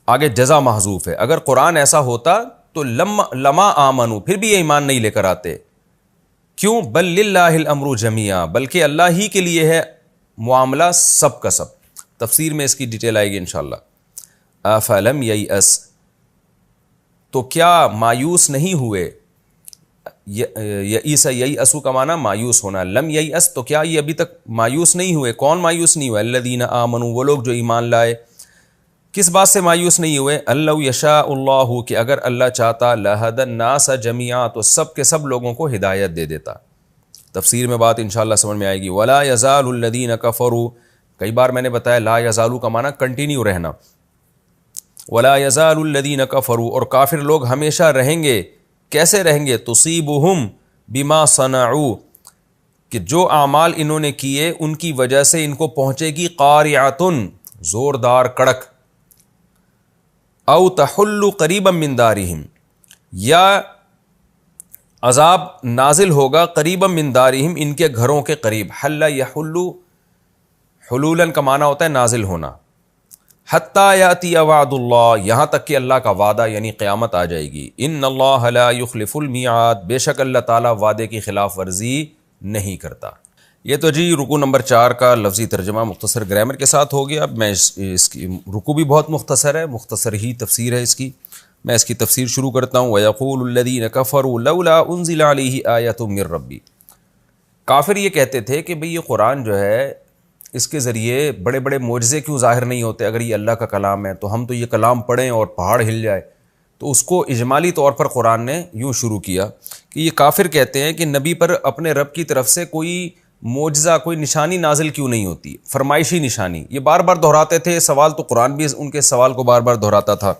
آگے جزا محذوف ہے، اگر قرآن ایسا ہوتا تو لما آمنو، پھر بھی یہ ایمان نہیں لے کر آتے، کیوں؟ بل للہ الامر جمیعا، بلکہ اللہ ہی کے لیے ہے معاملہ سب کا سب، تفسیر میں اس کی ڈیٹیل آئے گی انشاءاللہ۔ افلم ییأس، تو کیا مایوس نہیں ہوئے، یئیس ییأسو کا معنی مایوس ہونا، لم ییأس تو کیا یہ ابھی تک مایوس نہیں ہوئے؟ کون مایوس نہیں ہوئے؟ الذین آمنوا، وہ لوگ جو ایمان لائے۔ کس بات سے مایوس نہیں ہوئے؟ اللہ یشاء اللہ، کہ اگر اللہ چاہتا، لہدی الناس جمیعا، تو سب کے سب لوگوں کو ہدایت دے دیتا۔ تفسیر میں بات انشاءاللہ سمجھ میں آئے گی۔ ولا یزال الذین کفروا، کئی بار میں نے بتایا لا یزالو کا معنی کنٹینیو رہنا، ولا یزال الذین کفروا، اور کافر لوگ ہمیشہ رہیں گے، کیسے رہیں گے؟ تصیبہم بما صنعوا، کہ جو اعمال انہوں نے کیے ان کی وجہ سے ان کو پہنچے گی قارعۃن، زوردار کڑک، او تحل قریبا من دارہم، یا عذاب نازل ہوگا قریبا من دارہم، ان کے گھروں کے قریب، حل یحل، حلولاً کا معنی ہوتا ہے نازل ہونا، حتی یاتی وعد اللہ، یہاں تک کہ اللہ کا وعدہ یعنی قیامت آ جائے گی، ان اللہ لا یخلف المیعاد، بے شک اللہ تعالیٰ وعدے کی خلاف ورزی نہیں کرتا۔ یہ تو جی رکوع نمبر 4 کا لفظی ترجمہ مختصر گرامر کے ساتھ ہو گیا۔ اب میں اس کی رکوع بھی بہت مختصر ہے، مختصر ہی تفسیر ہے اس کی، میں اس کی تفسیر شروع کرتا ہوں. وَيَقُولُ الَّذِينَ كَفَرُوا لَوْلَا أُنزِلَ عَلَيْهِ آيَةٌ مِّن رَّبِّهِ. کافر یہ کہتے تھے کہ بھئی یہ قرآن جو ہے اس کے ذریعے بڑے بڑے معجزے کیوں ظاہر نہیں ہوتے؟ اگر یہ اللہ کا کلام ہے تو ہم تو یہ کلام پڑھیں اور پہاڑ ہل جائے. تو اس کو اجمالی طور پر قرآن نے یوں شروع کیا کہ یہ کافر کہتے ہیں کہ نبی پر اپنے رب کی طرف سے کوئی معجزہ، کوئی نشانی نازل کیوں نہیں ہوتی، فرمائشی نشانی. یہ بار بار دہراتے تھے سوال، تو قرآن بھی ان کے سوال کو بار بار دہراتا تھا.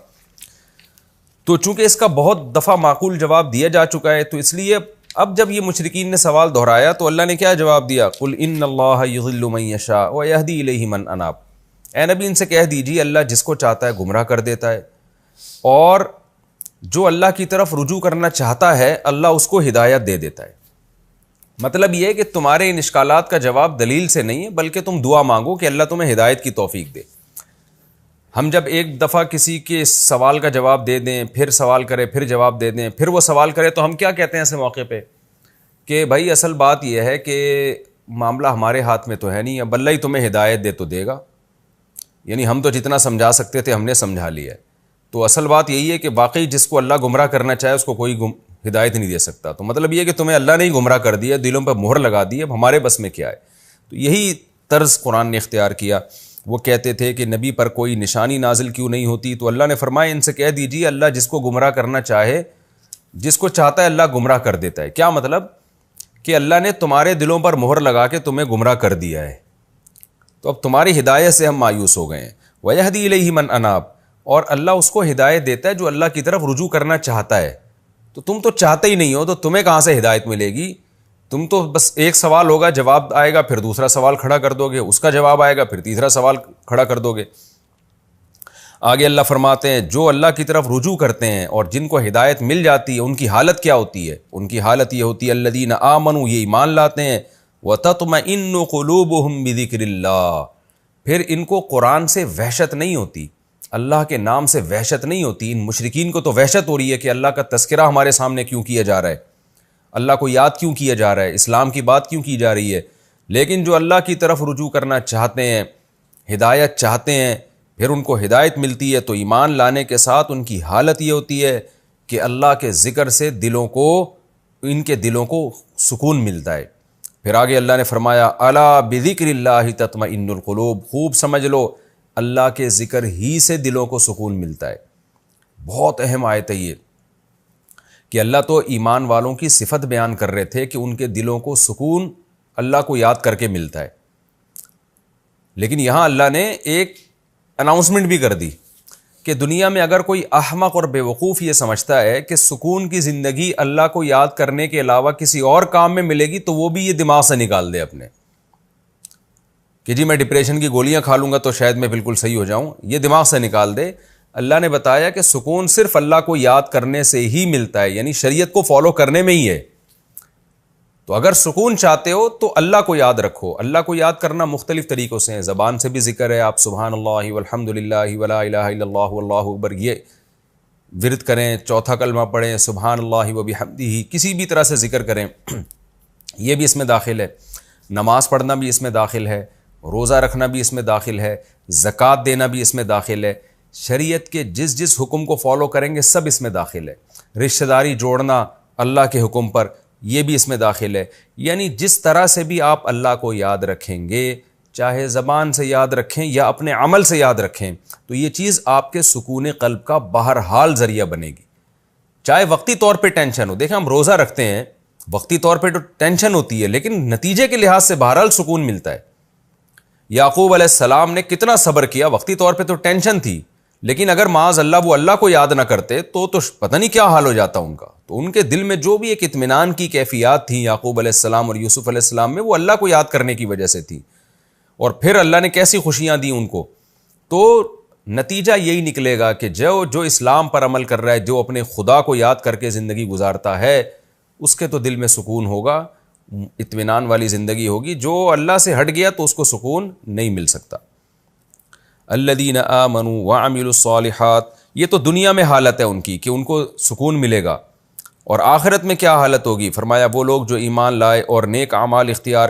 تو چونکہ اس کا بہت دفعہ معقول جواب دیا جا چکا ہے، تو اس لیے اب جب یہ مشرکین نے سوال دہرایا تو اللہ نے کیا جواب دیا؟ قل ان اللہ یضل من یشاء ویہدی الیہ من اناب. اے نبی ان سے کہہ دیجیے اللہ جس کو چاہتا ہے گمراہ کر دیتا ہے، اور جو اللہ کی طرف رجوع کرنا چاہتا ہے اللہ اس کو ہدایت دے دیتا ہے. مطلب یہ ہے کہ تمہارے ان اشکالات کا جواب دلیل سے نہیں ہے، بلکہ تم دعا مانگو کہ اللہ تمہیں ہدایت کی توفیق دے. ہم جب ایک دفعہ کسی کے سوال کا جواب دے دیں، پھر سوال کرے، پھر جواب دے دیں، پھر وہ سوال کرے، تو ہم کیا کہتے ہیں ایسے موقع پہ کہ بھائی اصل بات یہ ہے کہ معاملہ ہمارے ہاتھ میں تو ہے نہیں، اب اللہ ہی تمہیں ہدایت دے تو دے گا. یعنی ہم تو جتنا سمجھا سکتے تھے ہم نے سمجھا لیا ہے. تو اصل بات یہی ہے کہ باقی جس کو اللہ گمراہ کرنا چاہے اس کو کوئی ہدایت نہیں دے سکتا. تو مطلب یہ ہے کہ تمہیں اللہ نے ہی گمراہ کر دیا، دلوں پہ مہر لگا دی، اب ہمارے بس میں کیا ہے. تو یہی طرز قرآن نے اختیار کیا. وہ کہتے تھے کہ نبی پر کوئی نشانی نازل کیوں نہیں ہوتی؟ تو اللہ نے فرمایا ان سے کہہ دیجیے اللہ جس کو گمراہ کرنا چاہے، جس کو چاہتا ہے اللہ گمراہ کر دیتا ہے. کیا مطلب؟ کہ اللہ نے تمہارے دلوں پر مہر لگا کے تمہیں گمراہ کر دیا ہے، تو اب تمہاری ہدایت سے ہم مایوس ہو گئے ہیں. وَيَهْدِي إِلَيْهِ مَنْ أَنَابَ، اور اللہ اس کو ہدایت دیتا ہے جو اللہ کی طرف رجوع کرنا چاہتا ہے. تو تم تو چاہتے ہی نہیں ہو، تو تمہیں کہاں سے ہدایت ملے گی؟ تم تو بس ایک سوال ہوگا، جواب آئے گا، پھر دوسرا سوال کھڑا کر دو گے، اس کا جواب آئے گا، پھر تیسرا سوال کھڑا کر دو گے. آگے اللہ فرماتے ہیں جو اللہ کی طرف رجوع کرتے ہیں اور جن کو ہدایت مل جاتی ہے ان کی حالت کیا ہوتی ہے؟ ان کی حالت یہ ہوتی ہے الذین آمنوا، یہ ایمان لاتے ہیں، وتطمئن قلوبہم بذکر اللہ، پھر ان کو قرآن سے وحشت نہیں ہوتی، اللہ کے نام سے وحشت نہیں ہوتی. ان مشرکین کو تو وحشت ہو رہی ہے کہ اللہ کا تذکرہ ہمارے سامنے کیوں کیا جا رہا ہے، اللہ کو یاد کیوں کیا جا رہا ہے، اسلام کی بات کیوں کی جا رہی ہے. لیکن جو اللہ کی طرف رجوع کرنا چاہتے ہیں، ہدایت چاہتے ہیں، پھر ان کو ہدایت ملتی ہے، تو ایمان لانے کے ساتھ ان کی حالت یہ ہوتی ہے کہ اللہ کے ذکر سے ان کے دلوں کو سکون ملتا ہے. پھر آگے اللہ نے فرمایا الا بذکر اللہ تطمئن القلوب، خوب سمجھ لو اللہ کے ذکر ہی سے دلوں کو سکون ملتا ہے. بہت اہم آیت ہے یہ کہ اللہ تو ایمان والوں کی صفت بیان کر رہے تھے کہ ان کے دلوں کو سکون اللہ کو یاد کر کے ملتا ہے، لیکن یہاں اللہ نے ایک اناؤنسمنٹ بھی کر دی کہ دنیا میں اگر کوئی احمق اور بے وقوف یہ سمجھتا ہے کہ سکون کی زندگی اللہ کو یاد کرنے کے علاوہ کسی اور کام میں ملے گی، تو وہ بھی یہ دماغ سے نکال دے اپنے کہ جی میں ڈپریشن کی گولیاں کھا لوں گا تو شاید میں بالکل صحیح ہو جاؤں، یہ دماغ سے نکال دے. اللہ نے بتایا کہ سکون صرف اللہ کو یاد کرنے سے ہی ملتا ہے، یعنی شریعت کو فالو کرنے میں ہی ہے. تو اگر سکون چاہتے ہو تو اللہ کو یاد رکھو. اللہ کو یاد کرنا مختلف طریقوں سے ہے، زبان سے بھی ذکر ہے، آپ سبحان اللہ والحمد للہ ولا الہ الا اللہ واللہ اکبر یہ ورد کریں، چوتھا کلمہ پڑھیں، سبحان اللہ وبحمدہ، کسی بھی طرح سے ذکر کریں، یہ بھی اس میں داخل ہے. نماز پڑھنا بھی اس میں داخل ہے، روزہ رکھنا بھی اس میں داخل ہے، زکوٰۃ دینا بھی اس میں داخل ہے. شریعت کے جس حکم کو فالو کریں گے سب اس میں داخل ہے. رشتہ داری جوڑنا اللہ کے حکم پر، یہ بھی اس میں داخل ہے. یعنی جس طرح سے بھی آپ اللہ کو یاد رکھیں گے، چاہے زبان سے یاد رکھیں یا اپنے عمل سے یاد رکھیں، تو یہ چیز آپ کے سکون قلب کا بہرحال ذریعہ بنے گی. چاہے وقتی طور پہ ٹینشن ہو، دیکھیں ہم روزہ رکھتے ہیں، وقتی طور پہ تو ٹینشن ہوتی ہے، لیکن نتیجے کے لحاظ سے بہرحال سکون ملتا ہے. یعقوب علیہ السلام نے کتنا صبر کیا، وقتی طور پہ تو ٹینشن تھی، لیکن اگر معاذ اللہ وہ اللہ کو یاد نہ کرتے تو پتہ نہیں کیا حال ہو جاتا ان کا. تو ان کے دل میں جو بھی ایک اطمینان کی کیفیات تھیں یعقوب علیہ السلام اور یوسف علیہ السلام میں، وہ اللہ کو یاد کرنے کی وجہ سے تھی. اور پھر اللہ نے کیسی خوشیاں دی ان کو. تو نتیجہ یہی نکلے گا کہ جو اسلام پر عمل کر رہا ہے، جو اپنے خدا کو یاد کر کے زندگی گزارتا ہے، اس کے تو دل میں سکون ہوگا، اطمینان والی زندگی ہوگی. جو اللہ سے ہٹ گیا تو اس کو سکون نہیں مل سکتا. الذین آمنوا وعملوا الصالحات، یہ تو دنیا میں حالت ہے ان کی کہ ان کو سکون ملے گا. اور آخرت میں کیا حالت ہوگی؟ فرمایا وہ لوگ جو ایمان لائے اور نیک اعمال اختیار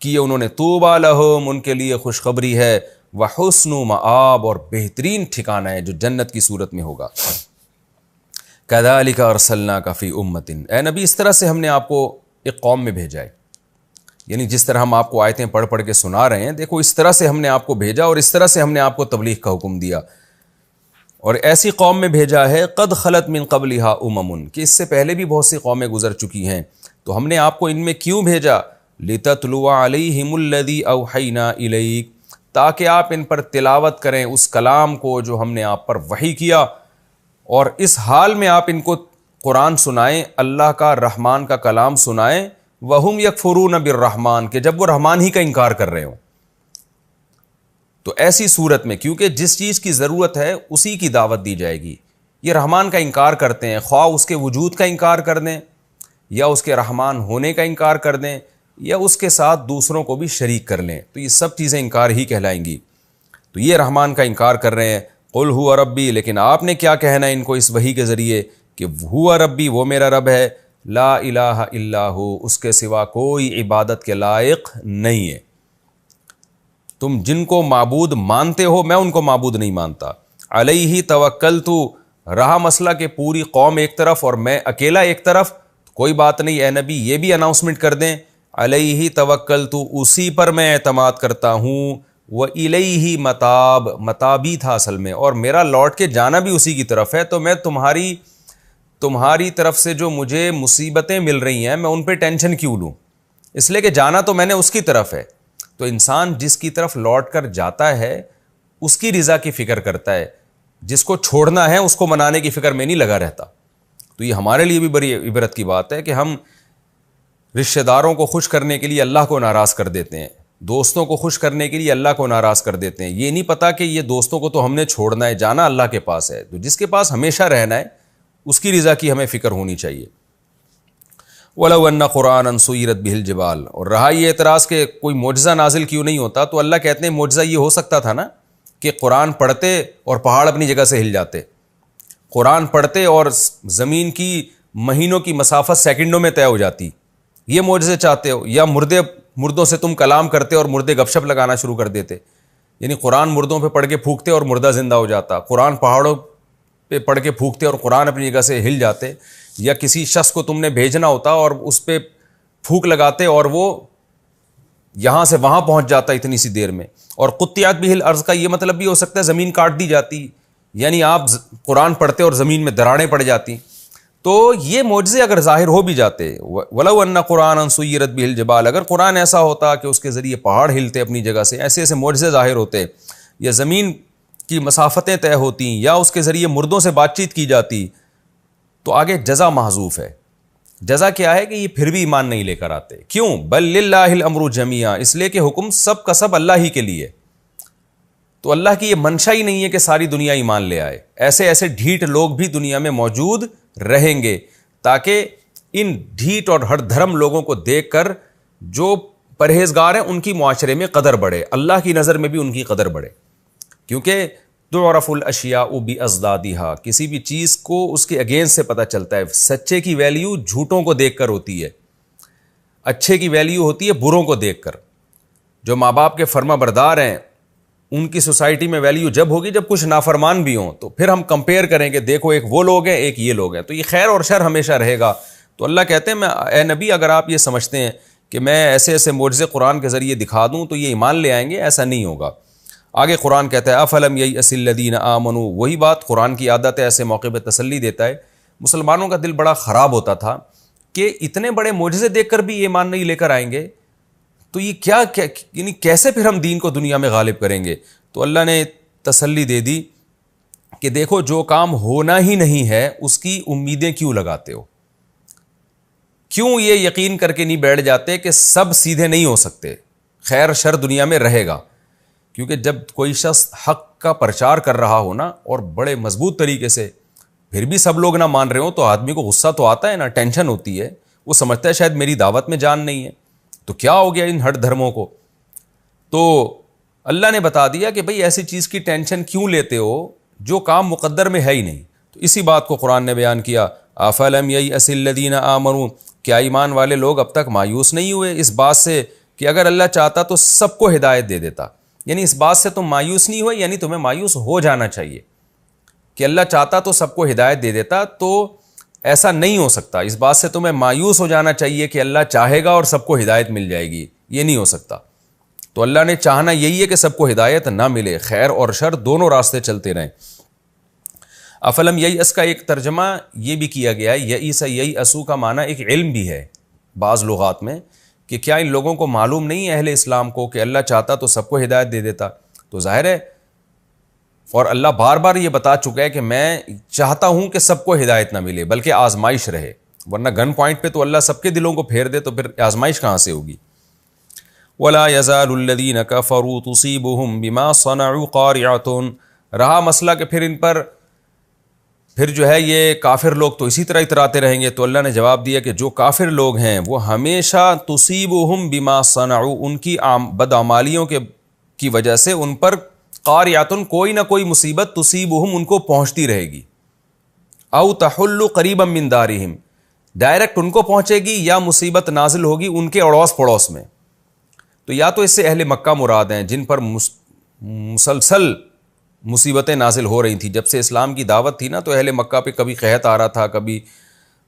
کیے انہوں نے، طوبی لہم، ان کے لیے خوشخبری ہے، وحسن مآب، اور بہترین ٹھکانہ ہے جو جنت کی صورت میں ہوگا. کذالک ارسلناک فی امۃ، اے نبی اس طرح سے ہم نے آپ کو ایک قوم میں بھیجا ہے، یعنی جس طرح ہم آپ کو آیتیں پڑھ پڑھ کے سنا رہے ہیں، دیکھو اس طرح سے ہم نے آپ کو بھیجا اور اس طرح سے ہم نے آپ کو تبلیغ کا حکم دیا، اور ایسی قوم میں بھیجا ہے قد خلت من قبلھا امم، کہ اس سے پہلے بھی بہت سی قومیں گزر چکی ہیں، تو ہم نے آپ کو ان میں کیوں بھیجا؟ لتتلو علیہم الذی اوحینا الیک، تاکہ آپ ان پر تلاوت کریں اس کلام کو جو ہم نے آپ پر وحی کیا، اور اس حال میں آپ ان کو قرآن سنائیں، اللہ کا رحمان کا کلام سنائیں، وہم یکفرون بالرحمن، کہ جب وہ رحمان ہی کا انکار کر رہے ہوں۔ تو ایسی صورت میں کیونکہ جس چیز کی ضرورت ہے اسی کی دعوت دی جائے گی، یہ رحمان کا انکار کرتے ہیں، خواہ اس کے وجود کا انکار کر دیں یا اس کے رحمان ہونے کا انکار کر دیں یا اس کے ساتھ دوسروں کو بھی شریک کر لیں، تو یہ سب چیزیں انکار ہی کہلائیں گی۔ تو یہ رحمان کا انکار کر رہے ہیں، قل ہوا ربی، لیکن آپ نے کیا کہنا ہے ان کو اس وحی کے ذریعے کہ ہوا ربی، وہ میرا رب ہے، لا الہ الا ہو، اس کے سوا کوئی عبادت کے لائق نہیں ہے، تم جن کو معبود مانتے ہو میں ان کو معبود نہیں مانتا، علیہ توکلتو، رہا مسئلہ کہ پوری قوم ایک طرف اور میں اکیلا ایک طرف، کوئی بات نہیں، اے نبی یہ بھی اناؤنسمنٹ کر دیں، علیہ توکلتو، اسی پر میں اعتماد کرتا ہوں، وإلیہ متاب، متابی تھا اصل میں، اور میرا لوٹ کے جانا بھی اسی کی طرف ہے، تو میں تمہاری طرف سے جو مجھے مصیبتیں مل رہی ہیں میں ان پہ ٹینشن کیوں لوں، اس لیے کہ جانا تو میں نے اس کی طرف ہے۔ تو انسان جس کی طرف لوٹ کر جاتا ہے اس کی رضا کی فکر کرتا ہے، جس کو چھوڑنا ہے اس کو منانے کی فکر میں نہیں لگا رہتا۔ تو یہ ہمارے لیے بھی بڑی عبرت کی بات ہے کہ ہم رشتہ داروں کو خوش کرنے کے لیے اللہ کو ناراض کر دیتے ہیں، دوستوں کو خوش کرنے کے لیے اللہ کو ناراض کر دیتے ہیں، یہ نہیں پتہ کہ یہ دوستوں کو تو ہم نے چھوڑنا ہے، جانا اللہ کے پاس ہے، تو جس کے پاس ہمیشہ رہنا ہے اس کی رضا کی ہمیں فکر ہونی چاہیے۔ وَلَوْ أَنَّ قُرْآنًا سُيِّرَتْ بِهِ الْجِبَالُ، اور رہا یہ اعتراض کہ کوئی معجزہ نازل کیوں نہیں ہوتا، تو اللہ کہتے ہیں معجزہ یہ ہو سکتا تھا نا کہ قرآن پڑھتے اور پہاڑ اپنی جگہ سے ہل جاتے، قرآن پڑھتے اور زمین کی مہینوں کی مسافت سیکنڈوں میں طے ہو جاتی، یہ معجزے چاہتے ہو، یا مردوں سے تم کلام کرتے اور مردے گپ شپ لگانا شروع کر دیتے، یعنی قرآن مردوں پہ پڑھ کے پھونکتے اور مردہ زندہ ہو جاتا، قرآن پہاڑوں پہ پڑھ کے پھونکتے اور قرآن اپنی جگہ سے ہل جاتے، یا کسی شخص کو تم نے بھیجنا ہوتا اور اس پہ پھونک لگاتے اور وہ یہاں سے وہاں پہنچ جاتا اتنی سی دیر میں۔ اور قطعت بہ الارض کا یہ مطلب بھی ہو سکتا ہے زمین کاٹ دی جاتی، یعنی آپ قرآن پڑھتے اور زمین میں دراڑیں پڑ جاتی۔ تو یہ معجزے اگر ظاہر ہو بھی جاتے، وَلَوْ أَنَّ قُرْآنًا سُيِّرَتْ بِهِ الْجِبَالُ، اگر قرآن ایسا ہوتا کہ اس کے ذریعے پہاڑ ہلتے اپنی جگہ سے، ایسے ایسے معجزے ظاہر ہوتے، یا زمین کی مسافتیں طے ہوتی، یا اس کے ذریعے مردوں سے بات چیت کی جاتی، تو آگے جزا محذوف ہے۔ جزا کیا ہے کہ یہ پھر بھی ایمان نہیں لے کر آتے، کیوں؟ بل للہ الامر جمیعا، اس لیے کہ حکم سب کا سب اللہ ہی کے لیے، تو اللہ کی یہ منشا ہی نہیں ہے کہ ساری دنیا ایمان لے آئے، ایسے ایسے ڈھیٹ لوگ بھی دنیا میں موجود رہیں گے، تاکہ ان ڈھیٹ اور ہر دھرم لوگوں کو دیکھ کر جو پرہیزگار ہیں ان کی معاشرے میں قدر بڑھے، اللہ کی نظر میں بھی ان کی قدر بڑھے، کیونکہ تعرف الاشیاء بازدادها، کسی بھی چیز کو اس کے اگینسٹ سے پتہ چلتا ہے، سچے کی ویلیو جھوٹوں کو دیکھ کر ہوتی ہے، اچھے کی ویلیو ہوتی ہے بروں کو دیکھ کر۔ جو ماں باپ کے فرما بردار ہیں ان کی سوسائٹی میں ویلیو جب ہوگی جب کچھ نافرمان بھی ہوں، تو پھر ہم کمپیئر کریں کہ دیکھو ایک وہ لوگ ہیں ایک یہ لوگ ہیں، تو یہ خیر اور شر ہمیشہ رہے گا۔ تو اللہ کہتے ہیں اے نبی اگر آپ یہ سمجھتے ہیں کہ میں ایسے ایسے معجزے قرآن کے ذریعے دکھا دوں تو یہ ایمان لے آئیں گے، ایسا نہیں ہوگا۔ آگے قرآن کہتا ہے افلم ییأس الذین آمنوا، وہی بات قرآن کی عادت ہے ایسے موقع پہ تسلی دیتا ہے۔ مسلمانوں کا دل بڑا خراب ہوتا تھا کہ اتنے بڑے معجزے دیکھ کر بھی ایمان نہیں لے کر آئیں گے، تو یہ کیا یعنی کیسے پھر ہم دین کو دنیا میں غالب کریں گے؟ تو اللہ نے تسلی دے دی کہ دیکھو جو کام ہونا ہی نہیں ہے اس کی امیدیں کیوں لگاتے ہو، کیوں یہ یقین کر کے نہیں بیٹھ جاتے کہ سب سیدھے نہیں ہو سکتے، خیر شر دنیا میں رہے گا۔ کیونکہ جب کوئی شخص حق کا پرچار کر رہا ہو نا اور بڑے مضبوط طریقے سے، پھر بھی سب لوگ نہ مان رہے ہوں تو آدمی کو غصہ تو آتا ہے نا، ٹینشن ہوتی ہے، وہ سمجھتا ہے شاید میری دعوت میں جان نہیں ہے، تو کیا ہو گیا ان ہٹ دھرموں کو۔ تو اللہ نے بتا دیا کہ بھئی ایسی چیز کی ٹینشن کیوں لیتے ہو جو کام مقدر میں ہے ہی نہیں۔ تو اسی بات کو قرآن نے بیان کیا، افلم ییأس الذین آمنوا، کیا ایمان والے لوگ اب تک مایوس نہیں ہوئے اس بات سے کہ اگر اللہ چاہتا تو سب کو ہدایت دے دیتا، یعنی اس بات سے تم مایوس نہیں ہوئے، یعنی تمہیں مایوس ہو جانا چاہیے کہ اللہ چاہتا تو سب کو ہدایت دے دیتا۔ تو ایسا نہیں ہو سکتا. اس بات سے تمہیں مایوس ہو جانا چاہیے کہ اللہ چاہے گا اور سب کو ہدایت مل جائے گی، یہ نہیں ہو سکتا. تو اللہ نے چاہنا یہی ہے کہ سب کو ہدایت نہ ملے، خیر اور شر دونوں راستے چلتے رہیں. افلم ییأس کا ایک ترجمہ یہ بھی کیا گیا ہے، یئیس ییأسو کا معنی ایک علم بھی ہے بعض لغات میں، کہ کیا ان لوگوں کو معلوم نہیں ہے اہل اسلام کو کہ اللہ چاہتا تو سب کو ہدایت دے دیتا. تو ظاہر ہے، اور اللہ بار بار یہ بتا چکا ہے کہ میں چاہتا ہوں کہ سب کو ہدایت نہ ملے بلکہ آزمائش رہے، ورنہ گن پوائنٹ پہ تو اللہ سب کے دلوں کو پھیر دے تو پھر آزمائش کہاں سے ہوگی. وَلَا يَزَالُ الَّذِينَ كَفَرُوا تُصِيبُهُم بِمَا صَنَعُوا قَارِعَةٌ. رہا مسئلہ کہ پھر ان پر پھر جو ہے یہ کافر لوگ تو اسی طرح اتراتے رہیں گے. تو اللہ نے جواب دیا کہ جو کافر لوگ ہیں وہ ہمیشہ تصیبہم بما صنعوا، ان کی بدعمالیوں کی وجہ سے ان پر قاریاتن کوئی نہ کوئی مصیبت تصیبہم ان کو پہنچتی رہے گی. او تحل قریبا من دارہم، ڈائریکٹ ان کو پہنچے گی یا مصیبت نازل ہوگی ان کے اڑوس پڑوس میں. تو یا تو اس سے اہل مکہ مراد ہیں جن پر مسلسل مصیبتیں نازل ہو رہی تھیں جب سے اسلام کی دعوت تھی نا، تو اہل مکہ پہ کبھی قحط آ رہا تھا، کبھی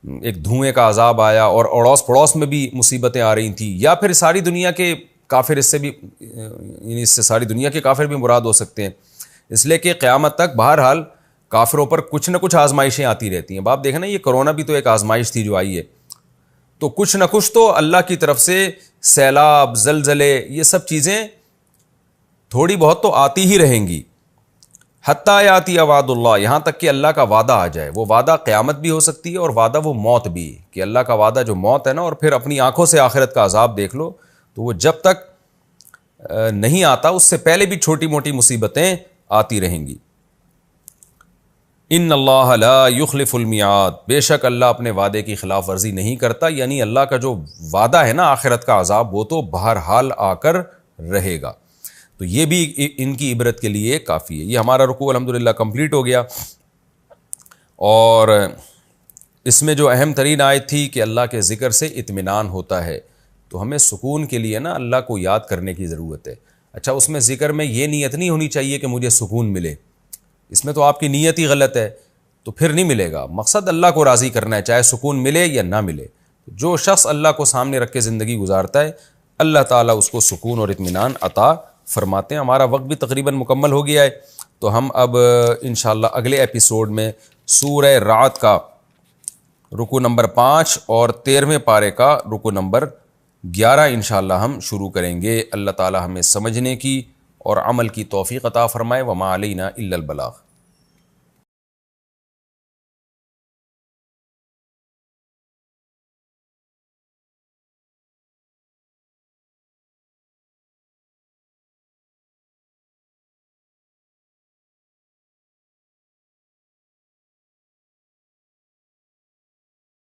ایک دھوئیں کا عذاب آیا اور اڑوس پڑوس میں بھی مصیبتیں آ رہی تھیں. یا پھر ساری دنیا کے کافر، اس سے بھی یعنی اس سے ساری دنیا کے کافر بھی مراد ہو سکتے ہیں، اس لیے کہ قیامت تک بہرحال کافروں پر کچھ نہ کچھ آزمائشیں آتی رہتی ہیں. باپ دیکھنا یہ کرونا بھی تو ایک آزمائش تھی جو آئی ہے، تو کچھ نہ کچھ تو اللہ کی طرف سے سیلاب، زلزلے، یہ سب چیزیں تھوڑی بہت تو آتی ہی رہیں گی. حتیٰ یاتی وعد اللہ، یہاں تک کہ اللہ کا وعدہ آ جائے. وہ وعدہ قیامت بھی ہو سکتی ہے اور وعدہ وہ موت بھی، کہ اللہ کا وعدہ جو موت ہے نا، اور پھر اپنی آنکھوں سے آخرت کا عذاب دیکھ لو. تو وہ جب تک نہیں آتا اس سے پہلے بھی چھوٹی موٹی مصیبتیں آتی رہیں گی. ان اللہ لا یخلف المیعاد، بے شک اللہ اپنے وعدے کی خلاف ورزی نہیں کرتا. یعنی اللہ کا جو وعدہ ہے نا آخرت کا عذاب، وہ تو بہرحال آ کر رہے گا. تو یہ بھی ان کی عبرت کے لیے کافی ہے. یہ ہمارا رکوع الحمدللہ کمپلیٹ ہو گیا، اور اس میں جو اہم ترین آیت تھی کہ اللہ کے ذکر سے اطمینان ہوتا ہے. تو ہمیں سکون کے لیے نا اللہ کو یاد کرنے کی ضرورت ہے. اچھا، اس میں ذکر میں یہ نیت نہیں ہونی چاہیے کہ مجھے سکون ملے، اس میں تو آپ کی نیت ہی غلط ہے، تو پھر نہیں ملے گا. مقصد اللہ کو راضی کرنا ہے، چاہے سکون ملے یا نہ ملے. جو شخص اللہ کو سامنے رکھ کے زندگی گزارتا ہے اللہ تعالیٰ اس کو سکون اور اطمینان عطا فرماتے ہیں. ہمارا وقت بھی تقریباً مکمل ہو گیا ہے، تو ہم اب انشاءاللہ اگلے ایپیسوڈ میں سورہ رعد کا رکوع نمبر 5 اور 13ویں پارے کا رکوع نمبر 11 انشاءاللہ ہم شروع کریں گے. اللہ تعالیٰ ہمیں سمجھنے کی اور عمل کی توفیق عطا فرمائے. وما علینا الا البلاغ.